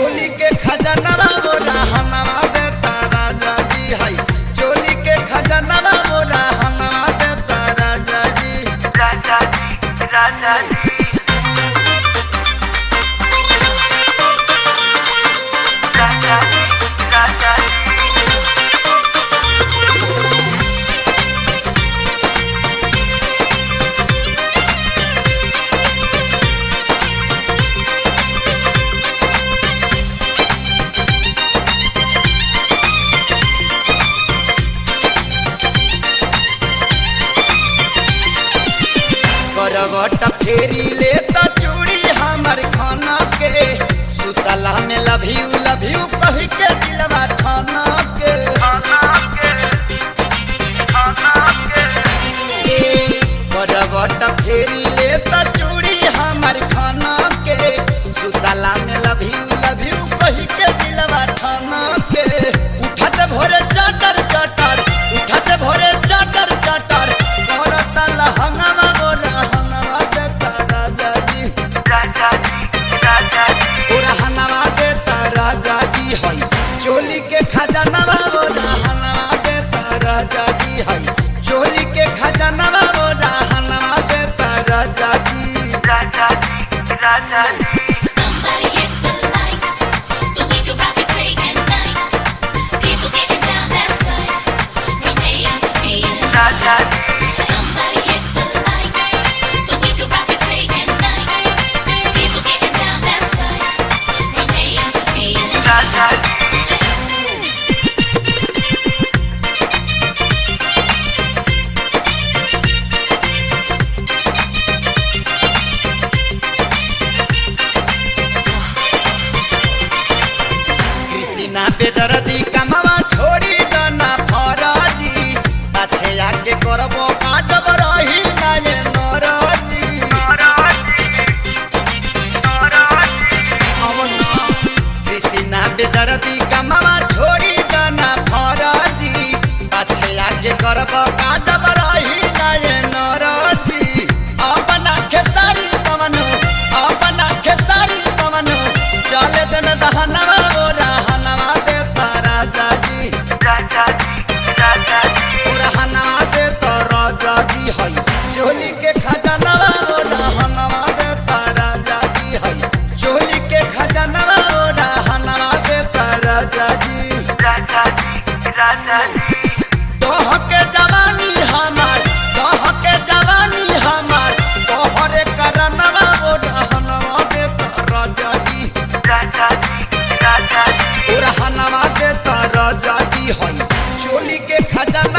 चोली के खजाना मोरा हनवा देता राजा जी है। चोली के खजाना मोरा हनवा देता राजा जी। राजा जी राजा जी राजा जी राजा जी करवट फेरी लेता चूड़ी हमर खाना के सुतला में लव यू कह के दिलवा खाना के। करवट फेरी लेता चूड़ी हमर खाना के सुतला में लव यू कह के दिलवा खाना के। उठत भोरे चटर चटर उठत भोरे चटर चटर करता लहंगवा मोरा हनवा देता राजा जी। राजा जी राजा जी मोरा हनवा देता राजा जी है। चोली के खजाना मोरा हनवा देता राजा जी है। चोली के खजाना मोरा हनवा देता राजा जी। राजा जी राजा जी Somebody hit the lights so we can rock it day and night. People getting down, that's right, from AM to PM. राजा जी Somebody hit the lights so we can rock it day and night. People getting down, that's right, from AM to PM. राजा जी कृष्णा बेदर्दी कमवा छोड़ी दना फराजी पाछे आके करबो काजब रही ना ये नरजी। कृष्णा बेदर्दी कमवा छोड़ी दना फराजी पाछे आके करबो काजब रही ना ये नरजी। अपना खेसारी पवनो अपना खेसारी पवनो चले दन दहनवा मोरा हनवा देता राजा जी। राजा जी राजा जी मोरा हनवा देता राजा जी है। चोली के खजाना मोरा हनवा देता राजा जी है। चोली के खजाना मोरा हनवा देता राजा जी। राजा जी राजा जी तोह के जवानी हमार तोह के जवानी हमार तोहरे करनवा मोरा हनवा देता राजा जी। राजा जी राजा जी मोरा हनवा देता राजा जी है। चोली के खजाना